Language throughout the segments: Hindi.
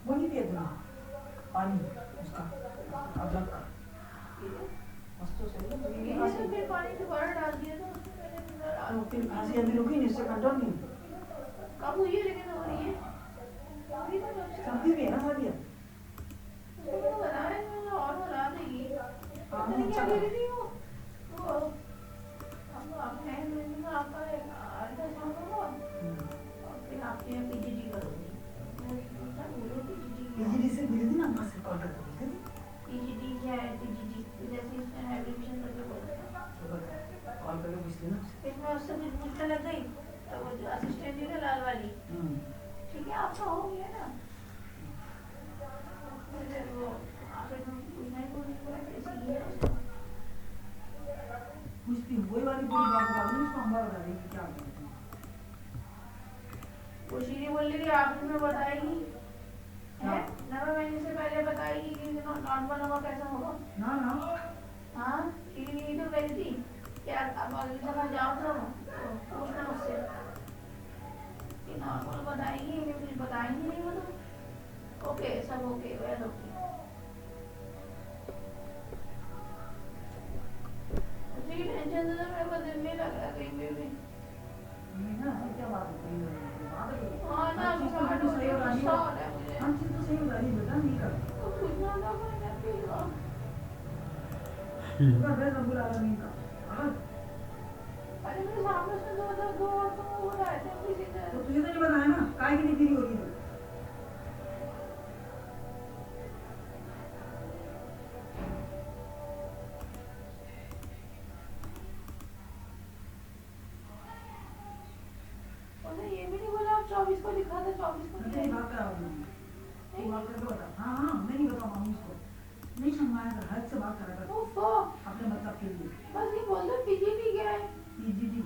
वही दे दूँगा पानी उसका अदरक का मस्त तो सही है ये खांसी फिर पानी दोबारा डाल दिया था उसमें मैंने फिर खांसी अभी रुकी नहीं इससे कंट्रोल नहीं कब हुई है लेकिन हो रही है सर्दी भी है ना शादी उसको बताया मैं और बता देगी हाँ पता नहीं क्या चलो कह रही थी वो आपने आपका अल्ट्रासाउंड होगा और फिर आपके यहाँ पीजीडी करोगी पीजीडी से मिली थी ना वहाँ से कॉल करके बोलते थे पीजीडी क्या है पीजीडी जैसे इसमें एवोल्यूशन करके बोलते हैं कॉल करके पूछ लेना फिर मैं उससे कुछ पूछने लग गई तो वो जो असिस्टेंट थी ना लाल वाली ठीक है आपका हो गया ना फिर वो आखिर में पूछना ही पूछना कैसी है पूछती हूँ वही वाली पूरी बात बता दूँ उसको हमारा बता देंगे क्या बोलते हैं वो शीरी बोल रही थी आखिर में बताएगी है 9 महीने से पहले बताएगी कि नॉर्मल होगा कैसा होगा ना ना हाँ शीरी यही तो कह रही थी क्या अब अगली जगह जाओ तो पूछना उससे कि नॉर्मल बताएगी कि कुछ बताएंगी नहीं वो तो ओके सब ओके वेल ओके उसी टेंशन से मेरे को दिल नहीं लग रहा कहीं पे भी ना क्या बात है हाँ ना हम चीज़ तो सही बता रही हम चीज़ तो सही बता रही बेटा नहीं कर तो पूछना था मैंने फिर उसका ड्रेस रब्बुल आलमीन का अरे मेरे सामने से दो औरतों को वो लाए थे किसी से तो तुझे तो नहीं बताया ना काय की नहीं तेरी हो रही है उन्हें ये भी नहीं बोला आप 24 को लिखा था 24 को तेरी बात करा तू बात करके बता हाँ हाँ मैं नहीं बताऊँ उसको नहीं शर्माया कर हद से बात करा कर अपने मतलब के लिए बस ये बोल दो पीजीडी क्या है पीजीडी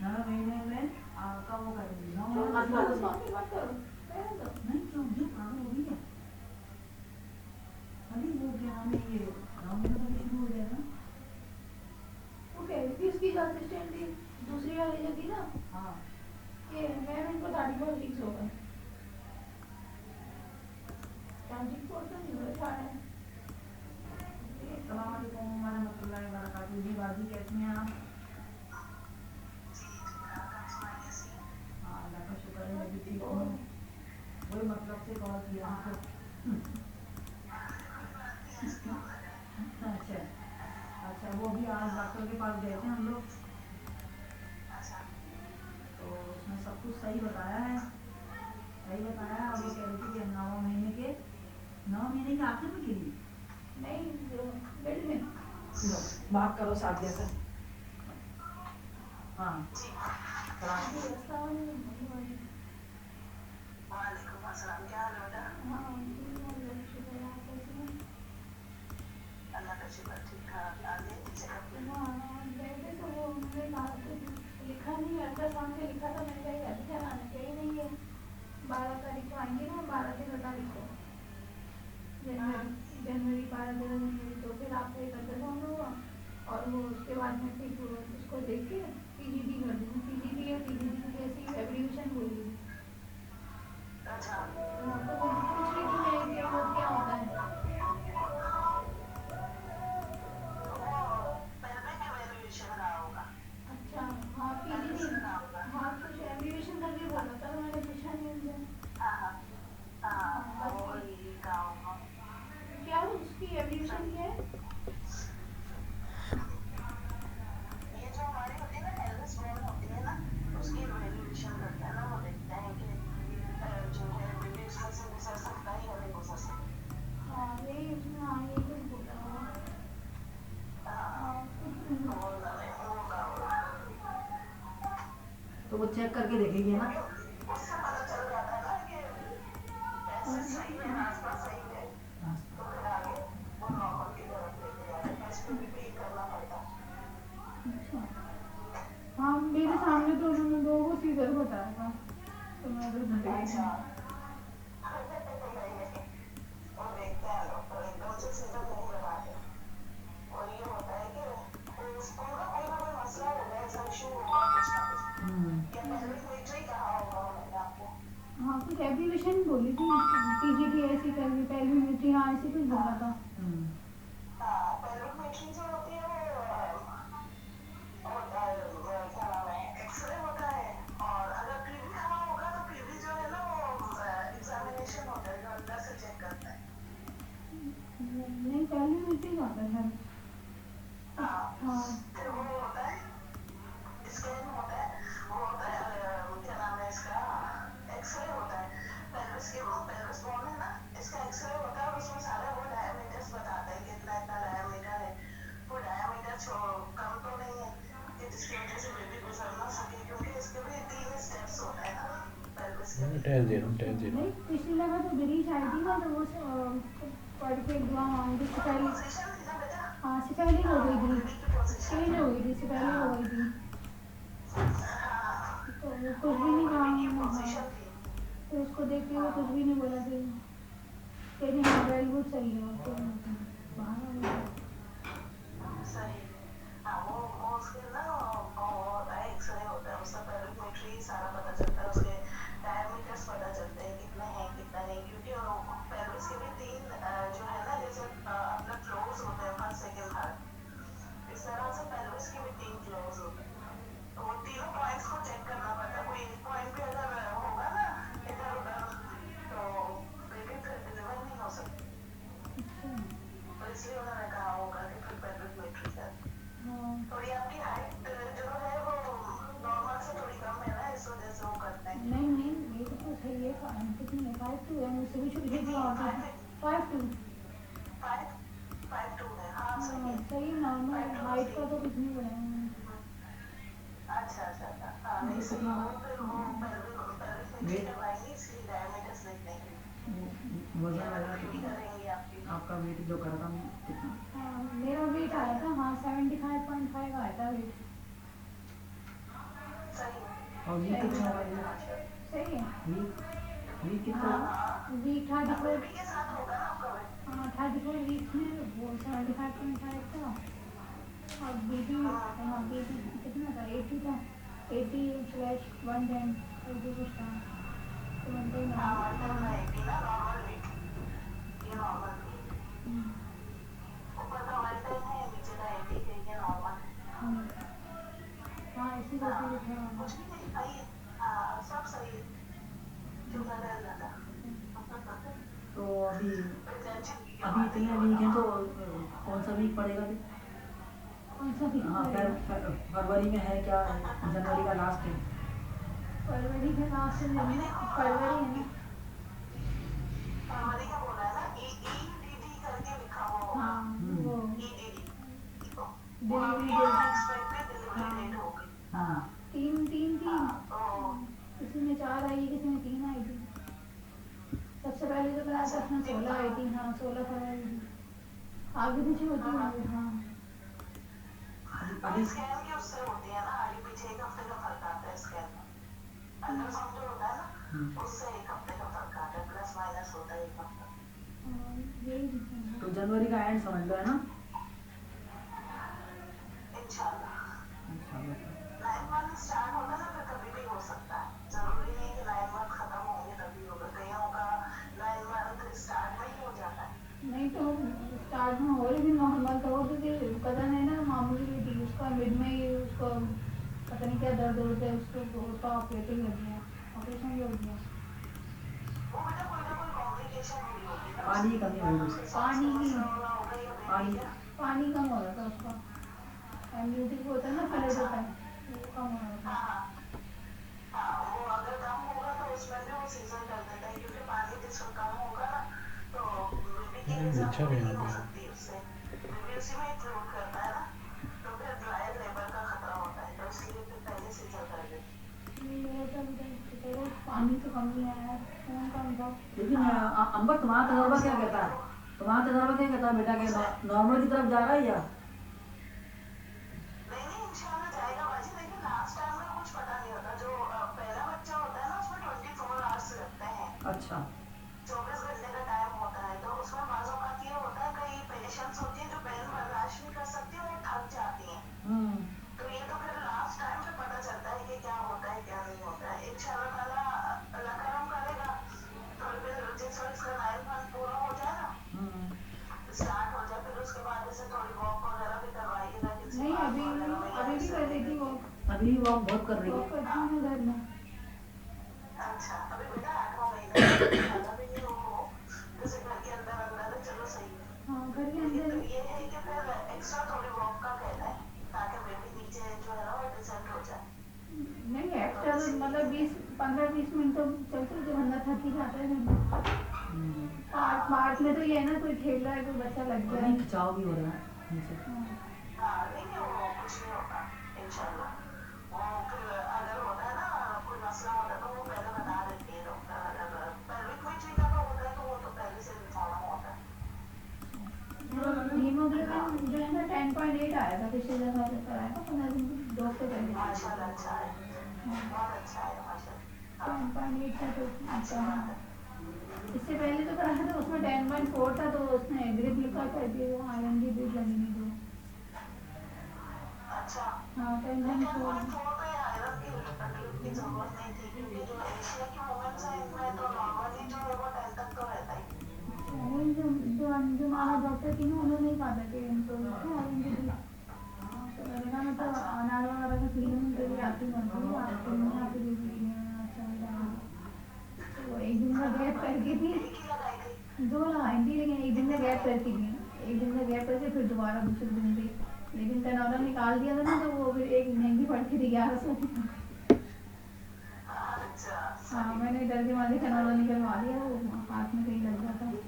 9 महीने में आपका वो करेंगे 9 मत महीने करो मत करो नहीं क्यों जो पागल हो गई है अरे वो क्या नाम है ये 9 महीने तो शुरू हो जाएगा वो कह रही थी उसकी जो असिस्टेंट थी दूसरी वाली जो थी ना हाँ ये मैम इनको 34 होगा 34 तो नहीं हो रहा है अस्सलाम वालेकुम वरहमतुल्लाहि वबरकातुहू जी बाजी कैसी हैं आप हाँ अल्लाह का शुक्र है मैं भी ठीक हूँ वही मतलब से कॉल किया आपको अच्छा अच्छा वो भी आज डॉक्टर के पास गए थे हम लोग तो उसने सब कुछ सही बताया है और वो कह रही थी कि 9 महीने के आखिर में गिरी नहीं मिड में बात करो सादिया से हाँ वालेकुम अस्सलाम क्या हाल है बेटा अल्लाह का शुक्र ठीक ठाक आगे चेकअप लिखा नहीं अल्ट्रासाउंड के लिखा था मैंने कहा अभी चलाना चाहिए नहीं है 12 तारीख को आएंगे ना 12 तारीख को जनवरी 12 जनवरी तो फिर आपका एक अल्ट्रासाउंड होगा और वो उसके बाद में फिर उसको देख के पीजीडी कर दूँगी पीजीडी या पीजीडी जैसी एवोल्यूशन होगी अच्छा आपको पूछ रही थी मैं क्या होता है अच्छा हाँ पीजीडी हाँ कुछ एवोल्यूशन करके बोला था मैंने पूछा नहीं उनसे क्या उसकी एवोल्यूशन क्या है ये जो हमारी होती है ना एल्विस बोन होती है ना उसकी एवोल्यूशन करता है ना वो देखते हैं कि जो है बेबी उसमें से गुजर सकता है या नहीं गुजर सकता हाँ यही उसमें हाँ यही कुछ बोला तो वो चेक करके देखेगी ना उससे पता चल जाता है ना कि पैसे सही है आसपास सही है तो फिर आगे वो नॉर्मल की तरफ लेके जाते हैं इसमें भी पे करना पड़ता है अच्छा हाँ मेरे सामने तो उन्होंने 2 को सीधर बताया था तो मैं उधर घंटे अच्छा वो देखते हैं डॉक्टर एकदम से सीधा नहीं लगाते और ये होता है कि उसको ना कोई ना कोई मसला हो गया ऐसा इशू हो गया कुछ ना कुछ या पहले कोई तो ही कहा होगा उन्होंने आपको हाँ कुछ एग्जीबिशन बोली थी, पीजीटी ऐसी करनी, पेल्वियोमेट्री, हाँ ऐसे कुछ बोला था। हाँ, पेल्वियोमेट्री जो होती है वो होता है, क्या नाम है, एक्सरे होता है। और अगर पीवी खराब होगा तो पीवी जो है ना वो एग्जामिनेशन होता है जो अंदर से चेक करता है। नहीं, पेल्वियोमेट्री का होता है। हाँ फिर वो होता है स्कैन होता है, वो होता है क्या नाम है इसका, एक्सरे होता है। पेल्विस बोन है ना, इसका एक्सरे होता है, उसमें सारे वो डायमीटर्स बताते हैं कितना इतना डायमीटर है। वो डायमीटर कम तो नहीं है कि जिसकी वजह से बेबी गुजर ना सके, क्योंकि इसके भी 3 स्टेप्स होते हैं ना पेल्विस के भी। नहीं, पिछली दफा तो गिरीश आई थी ना, तो वो पढ़ के दुआ मांगी थी पहले। पोजीशन थी ना बेटा, हाँ सिपहली हो गई थी, बेबी की पोजीशन। चेंज हो गई थी, सिपहली हो गई थी, तो वो कुछ भी नहीं कहा बेबी की उन्होंने। हाँ, पोजीशन थी। तो उसको देख के वो कुछ भी नहीं बोला फिर, कहती हाँ वेरी गुड, सही है। तो बाहर आ गई। सही। हाँ, वो उसके ना वो एक्सरे होता है, उसका पेल्वियोमेट्री सारा पता चलता है, उसके डायमीटर्स पता चलते हैं कितने हैं कितना नहीं, क्योंकि पेल्विस के भी 3 जो है ना, जैसे अपने फ्लोर्स होते हैं, फर्स्ट सेकंड थर्ड, इस तरह से पेल्विस के भी 3 फ्लोर्स होते हैं। तो वो तीनों पॉइंट्स को चेक करना पड़ता है, कोई एक पॉइंट पे अगर होगा ना इधर उधर तो बेबी फिर डिलीवर नहीं हो सकती, तो इसलिए उन्होंने कहा होगा कि फिर पेल्वियोमेट्री कर। थोड़ी आपकी हाइट जो है वो नॉर्मल से थोड़ी कम है ना, इस वजह से वो करते हैं। नहीं नहीं, ये तो सही है। कितनी है, 5'2" है, मुझसे भी छोटी छोटी औरतें हैं। 5'2". 5'2" है, हाँ सही है। सही नॉर्मल हाइट का तो कुछ नहीं बढ़ाया मैंने। अच्छा, हाँ नहीं सही, वो फिर वो पेल्वियोमेट्री करवाएंगे, इसलिए डायमीटर्स देख लेंगे, वजन लगा भी करेंगे आपकी। आपका वेट जो करा था कितना? हाँ, मेरा वेट आया था, हाँ 75.5 आया था वेट। सही है। और वीक कितना होगा? सही है। वीक कितना? हाँ वीक 34। बेबी के साथ होगा ना आपका वेट। हाँ 34 वीक में वो 75.5 था। और बेबी, हाँ बेबी कितना था, 80 था, 80/110 ऐसे कुछ था। तो हाँ, 110 ना नॉर्मल वेट, ये नॉर्मल वेट, ऊपर का 110 है, नीचे का 80 है, ये नॉर्मल है। हाँ इसी करके लिखा है। कुछ भी नहीं, सही है। हाँ सब सही है, शुक्र है अल्लाह का। तो अभी टेंशन की अभी बात नहीं इतने वीक हैं तो कौन सा वीक पड़ेगा फिर? कौन सा वीक हाँ पड़ेगा? फरवरी में है क्या? जनवरी का लास्ट है? फरवरी के लास्ट में है ना, फरवरी है ना। फरवरी का बोला है ना, EDD करके लिखा हुआ होगा। हाँ वो EDD, वो डिलीवरी आपकी डेट। एक्सपेक्टेड डिलीवरी डेट होगी। हाँ 3 3 थी, तो किसी में 4 आई, किसी में 3 आई थी। सबसे पहले जो कराया था उसमें 16 आई थी। हाँ 16 फरवरी थी, आगे पीछे होती है। हाँ अभी स्कैन की उससे होती है ना, आगे पीछे 1 हफ्ते का फर्क आता है स्कैन में। अल्ट्रासाउंड जो होता है ना, उससे 1 हफ्ते का फर्क आता है, प्लस माइनस होता है 1 हफ्ता। यही। तो जनवरी का एंड समझ लो, है ना? इंशाल्लाह 9 मंथ स्टार्ट होगा ना, फिर कभी भी हो सकता है, जरूरी नहीं कि 9 मंथ खत्म होंगे तभी होगा, कईयों का 9 मंथ स्टार्ट में ही हो जाता है। नहीं तो स्टार्ट में हो, लेकिन नॉर्मल तो वो क्योंकि पता नहीं ना, मामूली बेटी उसका मिड में ही उसको पता नहीं क्या दर्द होता है, उसको उसका ऑपरेटिंग लग गया, ऑपरेशन भी हो गया। वो बेटा कोई ना कोई कॉम्प्लिकेशन हुई होगी ना, पानी की कमी होगी। पानी की, पानी पानी कम हो रहा था उसका, एम्ब्रियोटिक होता है ना, फ्लड होता है, वो कम हो रहा था। हाँ, वो अगर कम होगा तो उसमें भी वो सीजन कर देता है, क्योंकि पानी जिसका कम होगा ना तो बेबी की रिजल्ट नहीं हो सकती उससे, बेबी उसी में फ्लोट करता है ना, तो फिर ड्राई लेबर का खतरा होता है, तो इसलिए फिर पहले सीजन कर देते हैं। पानी तो कम ही आया, खून कम था। लेकिन अंबर तुम्हारा तजर्बा क्या कहता है? तुम्हारा तजर्बा क्या कहता है बेटा के नॉर्मल की तरफ जा रहा है या? नहीं इंशाल्लाह जाएगा बाजी, लेकिन लास्ट टाइम में कुछ पता नहीं होता, जो पहला बच्चा होता है ना उसमें 24 आवर्स लगते हैं। अच्छा 24 घंटे का टाइम होता है, तो उसमें बाज़ औक़ात ये होता है, कई पेशेंट्स होती हैं जो पेन बर्दाश्त नहीं कर सकती, वो थक जाती हैं। तो ये तो फिर लास्ट टाइम पे पता चलता है कि क्या होता है क्या नहीं होता है। इंशाल्लाह ताला अल्लाह करम करेगा अभी वॉक बहुत कर रही वो है। करती हूँ मैं घर में। अच्छा, अभी बेटा 8वां महीना है, अभी ज़्यादा भी नहीं हो, जैसे घर के अंदर अंदर है, चलो सही है। हाँ घर के लेकिन अंदर तो ही। ये है कि फिर एक्स्ट्रा थोड़ी वॉक का कहना है, ताकि बेबी नीचे जो है ना वो डिसेंट हो जाए। नहीं एक्स्ट्रा तो मतलब 15-20 मिनट तो चलते जो बंदा थक ही जाता है घर में। पार्क में तो ये है ना, कोई खेल रहा है, कोई बच्चा लग और गया नहीं है। खिंचाव भी हो रहा है नीचे। हाँ, नहीं नहीं, वो कुछ नहीं होता, इंशाल्लाह। वो फिर अगर होता है ना कोई मसला होता है तो वो पहले बता देती है डॉक्टर, अगर पेल्विक मिट्री का तो होता है तो वो तो पहले से प्रॉब्लम होता है। हीमोग्लोबिन जो है ना 10.8 आया था पिछले दफा जब कराया था 15 दिन, 2 हफ्ते पहले। माशाल्लाह अच्छा है, बहुत अच्छा है माशाल्लाह। 10.8 था तो अच्छी हाँ। बात है। इससे पहले तो कराया था उसमें 10.4 था, तो उसने ग्रिप लिखा कर दिया, आयरन की ड्रिप लगी नहीं तो। अच्छा, हाँ नहीं 10.4। 10.4 पे आयरन की ड्रिप की जरूरत नहीं थी, क्योंकि जो एशिया की वुमेन्स हैं इनमें तो नॉर्मली जो है वो 10 तक तो रहता ही। नहीं जो मामा डॉक्टर थी ना उन्होंने ही कहा था कि इनको आयरन की ड्रिप। तो मैंने कहा मैं तो अनार वगैरह का सीजन के लिए आती बनती हूँ, आपको नहीं आती भी अच्छा है। तो एक दिन में गैप करके थी, एक ही लगाई थी। 2 लगाई थी, लेकिन एक दिन में गैप करके थी। एक दिन में गैप करके फिर दोबारा दूसरे दिन थी, लेकिन कनौला निकाल दिया था ना, तो वो फिर एक महंगी पड़ती थी 1100 की। अच्छा, हाँ सही। मैंने डर के मारे कनौला निकलवा दिया, वो हाथ में कहीं लग जाता। नहीं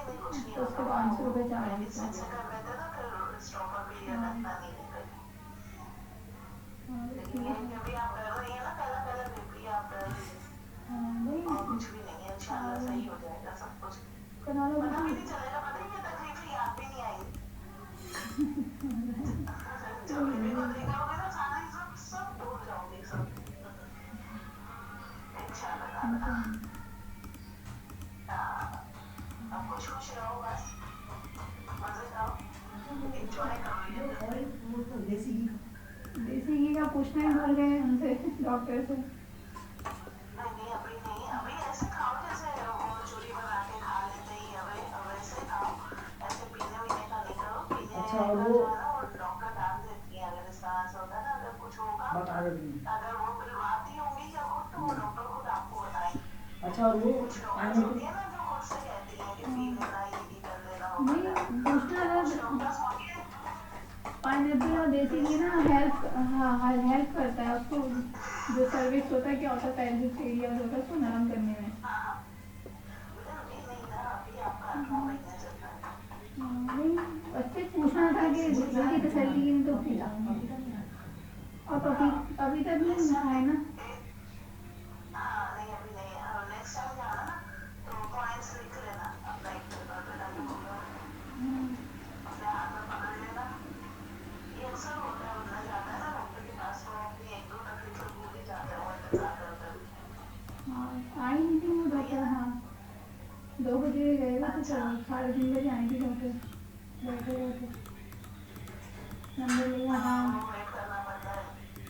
नहीं, कुछ नहीं तो उसके होता, 500 रुपये वो चार्ज मेडिसिन से था। कर लेते ना, फिर स्टॉपर भी ये लगता नहीं है कहीं। लेकिन ये कि अभी आप डर रही है ना, पहला पहला बेबी आप डर रही है, और कुछ भी नहीं है, इंशाल्लाह सही हो जाएगा सब कुछ। कनौला पता भी भी नहीं चलेगा, पता नहीं ये तकलीफ याद भी नहीं आएगी। जब बेबी को देखोगे ना सारी सब सब भूल जाओगे सब, इंशाल्लाह ताला। अब खुश खुश रहो बस, मजे करो, एंजॉय करो ये दिन। देसी घी का पूछना ही भूल गए उनसे, डॉक्टर से। नहीं नहीं, अभी नहीं, अभी ऐसे खाओ जैसे वो चूरी बना के खा लेते ही, अभी अब ऐसे खाओ, ऐसे पीने वीने का नहीं करो। पीने अच्छा, का और जो वो है ना वो डॉक्टर डाल देती है, अगर इस तरह से होता है ना, अगर कुछ होगा, बता देती हैं। अगर वो पिलवाती होंगी या खुद, तो वो डॉक्टर खुद आपको बताएंगे। अच्छा, और वो कुछ डॉक्टर्स होती है ना जो खुद से कहती हैं कि पी लेना, ये कर लेना, वो कर नहीं लेना। पूछना कुछ अगर डॉक्टर्स होंगे पाइनएप्पल और देसी घी ना हेल्प, हाँ हेल्प करता है उसको, जो सर्विस होता है, क्या होता है पेल्विक एरिया होता है उसको नरम करने में। अभी नहीं ना, अभी आपका 8वां महीना चल रहा है। नहीं अच्छे पूछना था कि जल्दी तसल्ली की तो पी। और अभी तक नहीं खाए ना। हाँ नहीं, अभी नहीं, नेक्स्ट टाइम जाना ना तो पॉइंट्स लिख लेना अपना एक पेपर पे, ताकि अपने हाथ में पकड़ लेना। ये अक्सर होता है, बंदा जाता है ना डॉक्टर के पास तो अपनी एक दो तकलीफें भूल ही जाता है वो इंतजार कर कर। हाँ आई नहीं थी वो डॉक्टर। हाँ 2 बजे गए थे, तो 3:30 बजे आई थी डॉक्टर। बैठे रहे थे, नंबर लिया था, वो वेट करना पड़ता है।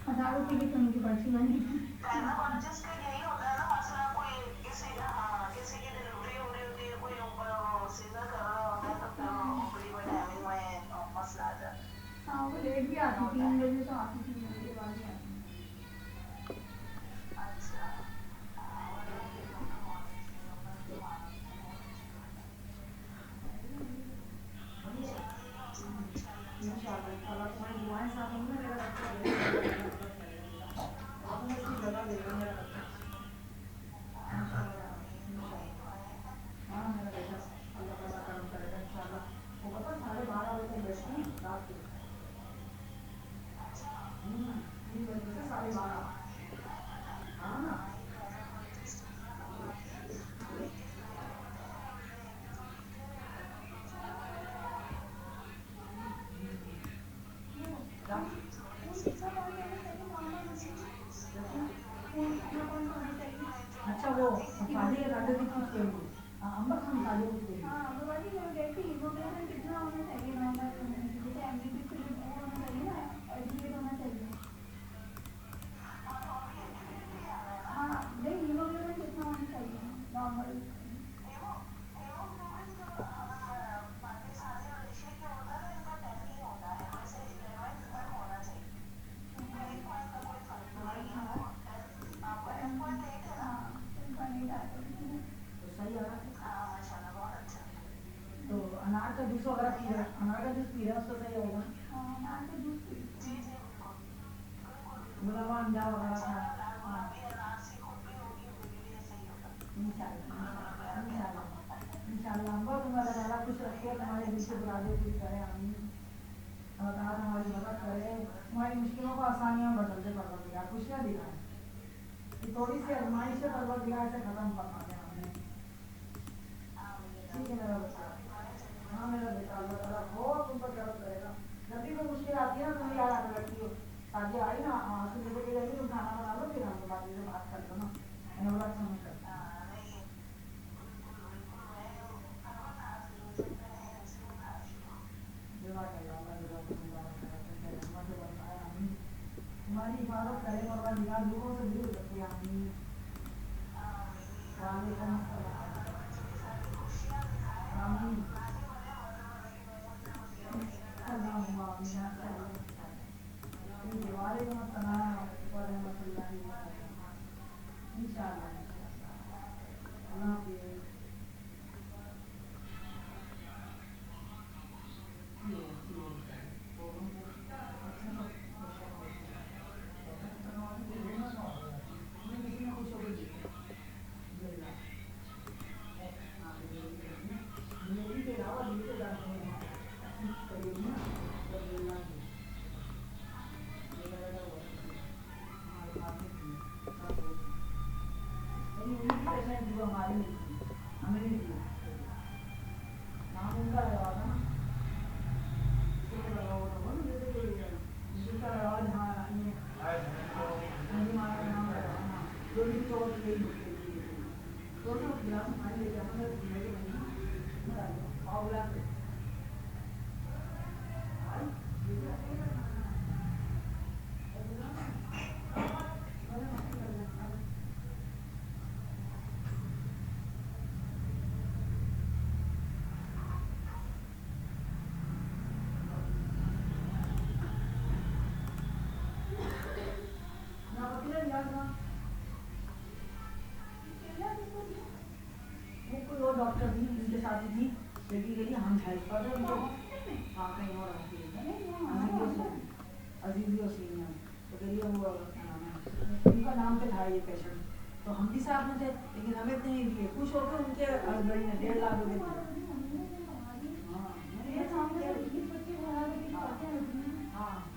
1000 रुपये की तो उनकी पर्ची बनी थी। गायनोकोलॉजिस्ट का यही होता है ना मसला, कोई किसी किसी की डिलीवरी हो रही होती है, कोई ऊपर वो सीजर कर रहा होता है, तो फिर ओपीडी में टाइमिंग में मसला आ जाता है। हाँ वो लेट भी आती, 3 बजे तो आती थी, उसके बाद भी आती। अच्छा, वरना ये डॉक्टर बहुत अच्छे हैं, डॉक्टर तो मानो इंशाल्लाह तुम्हारी दुआएं साथ होंगी ना, मेरा बच्चा आप मैं इसकी जगह दे रही हूँ मेरा बच्चा। इंशाल्लाह इंशाल्लाह, हाँ मेरा बेटा अल्लाह ताला करम करेगा इंशाल्लाह। वो पता 12:30 बजे बैठती है रात को, 3 बजे से 12:30। हाँ ना, अच्छा वो शादी के राजा की पूछ रही थी, अम्बक हम शादी पूछ रही थी। हाँ वो वाली जो कहती हीमोग्लोबिन कितना होना चाहिए नॉर्मल होने के लिए, जैसे एमबीबी के लिए वो होना चाहिए ना, एडिक्वेट होना चाहिए। हाँ नहीं हीमोग्लोबिन कितना होना चाहिए नॉर्मल। हेमोग्लोबिन जो पाकिस्तानी और एशिया के होता है ना, इनका 10 ही होता है, वैसे 11 होना चाहिए। तो सही आ रहा है। हाँ माशाल्लाह बहुत अच्छा। तो अनार का जूस वगैरह पी रहे, अनार का जूस पी रहे हैं, उसका सही होगा। जी जी बिल्कुल बिल्कुल। गुलाब अंडा वगैरह अच्छा खा। है, लाल हाँ गुलाबी अनार से खुद भी होगी मेरे लिए सही होगा। इंशाल्लाह इंशाल्लाह इंशाल्लाह हमको तुम्हारा ताला खुश रखे, तुम्हारे दिल की मुरादें पूरी करे, आमीन। अल्लाह ताला तुम्हारी मदद करे, तुम्हारी मुश्किलों को आसानियां बदल दे, परवरदिगार खुशियां दिलाए, ये थोड़ी सी आजमाइश है, परवरदिगार से खत्म करवा दे आमीन। ठीक है मेरा बच्चा, हाँ मेरा बेटा, अल्लाह ताला बहुत तुम पर करम करेगा। जब भी कोई मुश्किल आती है ना, तुम्हें याद आने लगती हो, शादी आई ना, हाँ सुबह को जाएगी, तुम खाना बना लो, फिर हम लोग बाद में बात कर लो ना, मैंने बोला समझ कर। तुम्हारी हिफाजत करे परवरदिगार, लोगों से दूर रखे आमीन। वालेकुम अस्सलाम आमीन। अल्लाहुम्मा आमीन। ठीक है, वालेकुम अस्सलाम व रहमतुल्लाहि व बरकातहू। इंशाअल्लाह अल्लाह हाफिज़। हमारे हमें नहीं दिया नाम उनका लगा था ना, लगा हुआ था ना, जिसका लगा हाँ ये नदी मारा नाम लगा, हाँ जो भी चोट गई तो गिलास पानी लेके आना, पाव गिलास डॉक्टर भी उनके साथ थी, लेकिन के लिए हम हेल्प कर रहे उनको, हाँ कहीं और अजीज़ी और सीनियर, तो कहिए वो क्या नाम है, उनका नाम पे था ये पेशेंट, तो हम भी साथ में थे, लेकिन हमें इतने नहीं दिए, खुश होकर उनके हस्बैंड ने 1.5 लाख रुपये दिए। हाँ हाँ